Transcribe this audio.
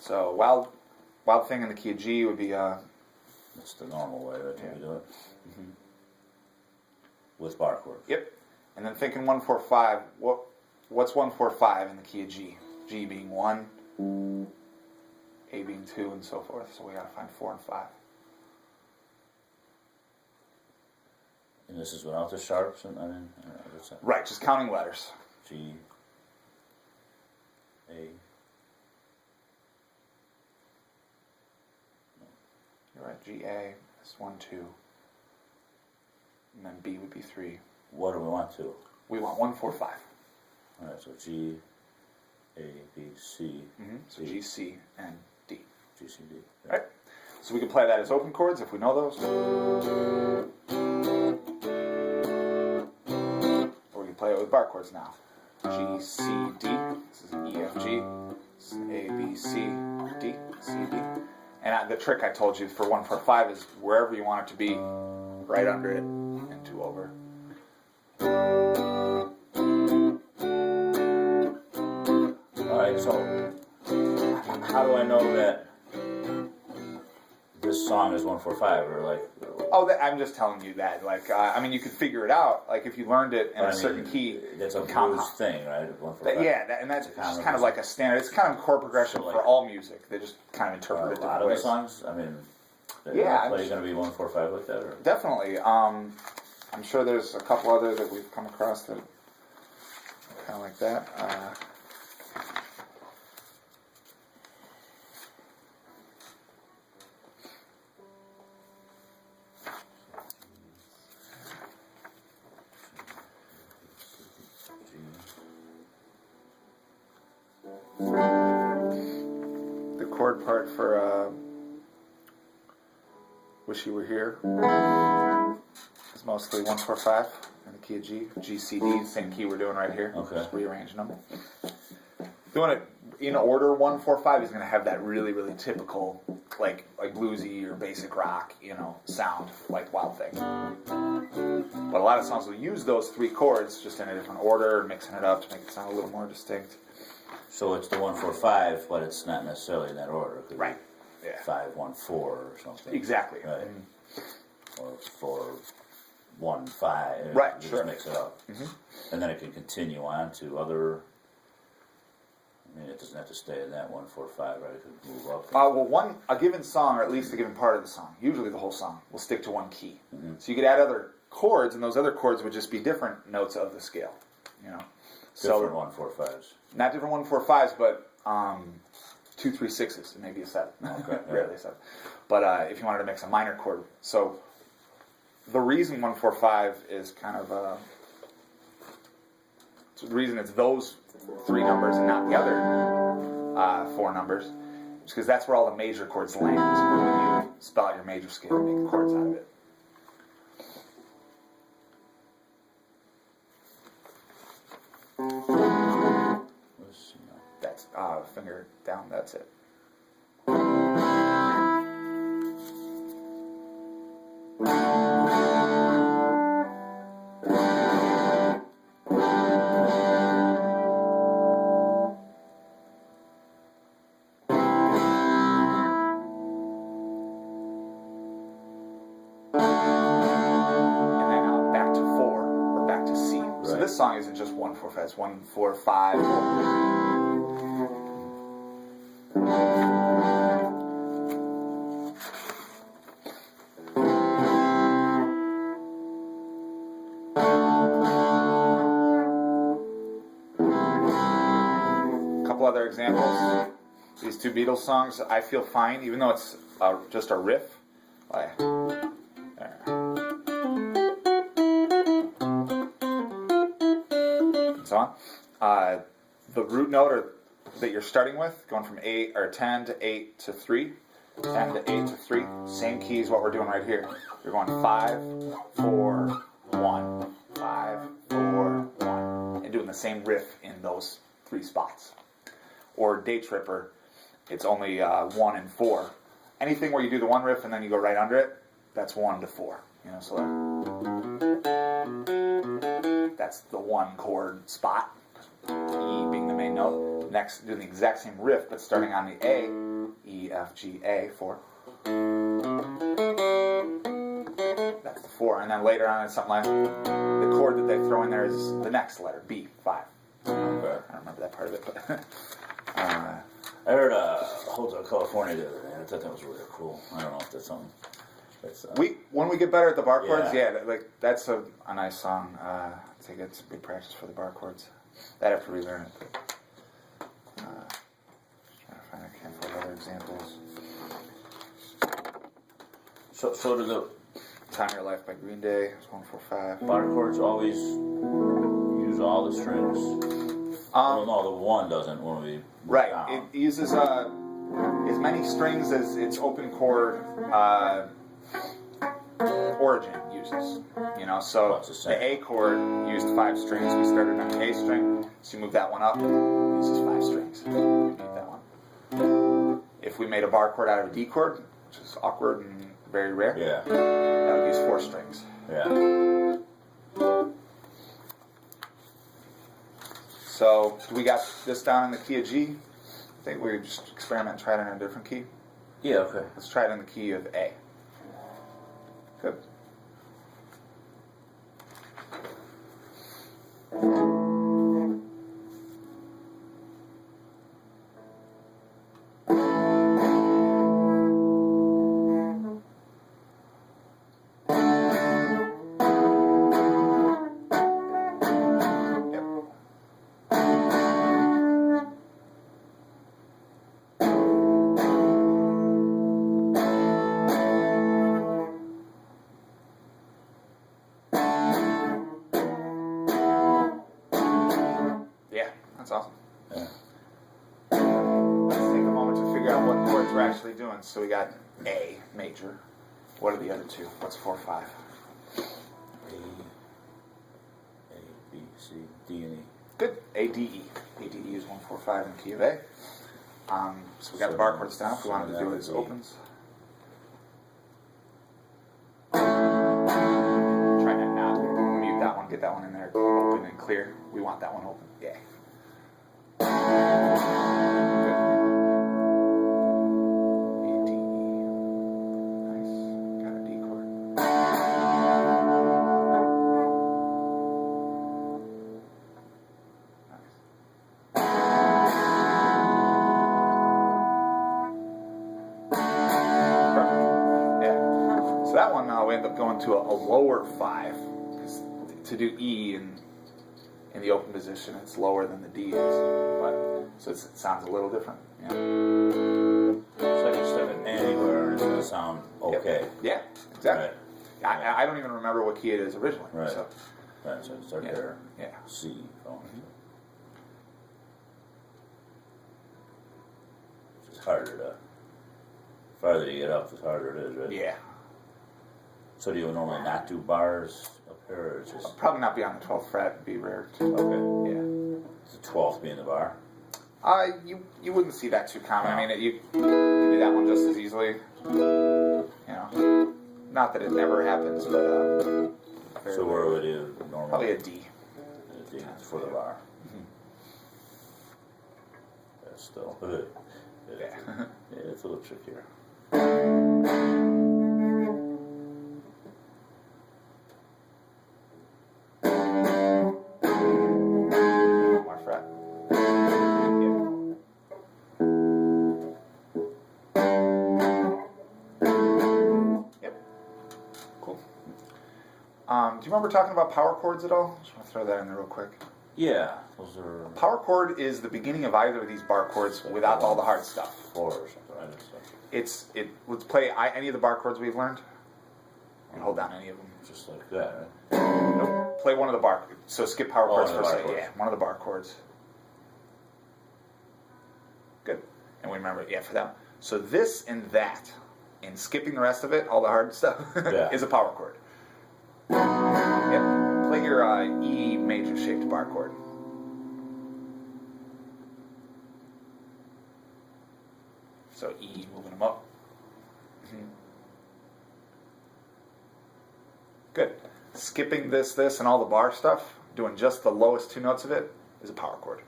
So wild thing in the key of G would be That's the normal way, right? We do it. Mm-hmm. With bar chords. Yep. And then thinking 1 4 5. What's 1 4 5 in the key of G? G being 1, A being 2, and so forth. So we got to find 4 and 5. And this is without the sharps, and what's that? Right, just counting letters. G, A. You're right. G A is 1 2, and then B would be 3. What do we want to? We want 1 4 5. All right, so G, A, B, C. Mm-hmm. So G, C, and D. G, C, D. All right. So we can play that as open chords if we know those. Or we can play it with bar chords now. G, C, D. This is an E, F, G. This is an A, B, C, D, C, D. And the trick I told you for 1 4 5 is wherever you want it to be, right under it and 2 over. Alright, so how do I know that this song is 1 4 5 or like? Oh, I'm just telling you that. Like, I mean, you could figure it out. Like, if you learned it in a certain key. That's a blues thing, right? 1 4 5. Yeah, and that's just kind of like a standard. It's kind of chord progression for all music. They just kind of interpret it a different lot of ways. the songs. I mean, yeah, play going to be 1 4 5 like that, or? Definitely. I'm sure there's a couple other that we've come across that are kind of like that. The chord part for Wish You Were Here is mostly 1 4 5 in the key of G. G, C, D, same key we're doing right here. Okay. Just rearranging them. Doing it in order 1 4 5 is going to have that really, really typical, like bluesy or basic rock, sound, like Wild Thing. But a lot of songs will use those 3 chords just in a different order, mixing it up to make it sound a little more distinct. So it's the 1 4 5, but it's not necessarily in that order. It could Right. be Yeah. 5 1 4 or something. Exactly. Right. Or 4 1 5. Right. Just Sure. mix it up, and then it can continue on to other. I mean, it doesn't have to stay in that 1 4 5, right? It could move up. Well, a given song, or at least a given part of the song, usually the whole song, will stick to one key. So you could add other chords, and those other chords would just be different notes of the scale. Different 1 4 5s. Not different 1 4 5s, but 2 3 6s, and maybe a 7. Okay. Rarely a 7. But if you wanted to mix a minor chord, so the reason 1 4 5 is kind of so the reason it's those 3 numbers and not the other 4 numbers is because that's where all the major chords land when you spell out your major scale and make chords out of it. That's finger down, that's it. This song isn't just 1 4 5, it's 1 4 5. A couple other examples. These 2 Beatles songs, I Feel Fine, even though it's just a riff. So on. The root note that you're starting with, going from 8 or 10 to 8 to 3, 10 to 8 to 3, same key as what we're doing right here. You're going 5, 4, 1, 5, 4, 1, and doing the same riff in those 3 spots. Or Day Tripper, it's only 1 and 4. Anything where you do the 1 riff and then you go right under it, that's 1 to 4. So that's the 1 chord spot, E being the main note. next, doing the exact same riff, but starting on the A, E, F, G, A, 4. That's the 4, and then later on it's something like the chord that they throw in there is the next letter, B, 5. Okay. I don't remember that part of it, but I heard Hotel California the other day. I thought that was really cool. I don't know if that's something. That's, when we get better at the bar chords, Yeah. that's a nice song. I think it's big practice for the bar chords. I'd have to relearn it. Trying to find a handful of other examples. So do the Time of Your Life by Green Day is 145. bar chords always use all the strings? Well, no, the one doesn't when we Right. down. It uses as many strings as its open chord origin uses. You know, so Well, it's the same. the A chord used 5 strings. We started on the A string, so you move that one up, it uses 5 strings. You need that one. If we made a bar chord out of a D chord, which is awkward and very rare, Yeah. that would use 4 strings. Yeah. So we got this down in the key of G. I think we just experiment and try it in a different key. Yeah, okay. Let's try it in the key of A. Good. Yeah, that's awesome. Yeah. Let's take a moment to figure out what chords we're actually doing. So we got A major. What are the other two? What's 4, 5? A, B, C, D, and E. Good. A, D, E. A, D, E is 1, 4, 5 in the key of A. So we got the bar chords down. If we wanted to do it as opens. Try to not mute that one. Get that one in there open and clear. We want that one open. Yeah. Good. A, D, E. Nice. Got a D chord. Perfect. Yeah. So that one now we end up going to a lower 5. 'Cause to do E in the open position, it's lower than the D is. But so it sounds a little different. Yeah. So I can step it anywhere and it's going to sound okay. Yeah. Exactly. Right. I don't even remember what key it is originally. Right. So Right, so start Yeah. there. yeah. C. Oh. It's harder to, farther you get up, the harder it is, right? Yeah. So do you normally not do bars up here, or it's just, Probably not be on the 12th fret. It'd be rare. To, okay, yeah. the 12th being the bar? You wouldn't see that too common. I mean, you can do that one just as easily. You know, not that it never happens, but very So where rare. would you normally? Probably a D. A D for the bar. That's still, Yeah. yeah, it's a little trickier. One more fret. Yep. Cool. Do you remember talking about power chords at all? Just want to throw that in there real quick. Yeah, those are Power chord is the beginning of either of these bar chords without all the hard stuff. 4 or something, right? So Let's play any of the bar chords we've learned. And hold down any of them. just like that, right? Nope. Play one of the bar. So skip power chords one of for a the bar second. chords. Yeah, one of the bar chords. Good. And we remember, yeah, for that. So this and that, and skipping the rest of it, all the hard stuff, Yeah. is a power chord. Yep. Play your E major shaped bar chord. So E, moving them up. Good. Skipping this, and all the bar stuff, doing just the lowest 2 notes of it, is a power chord.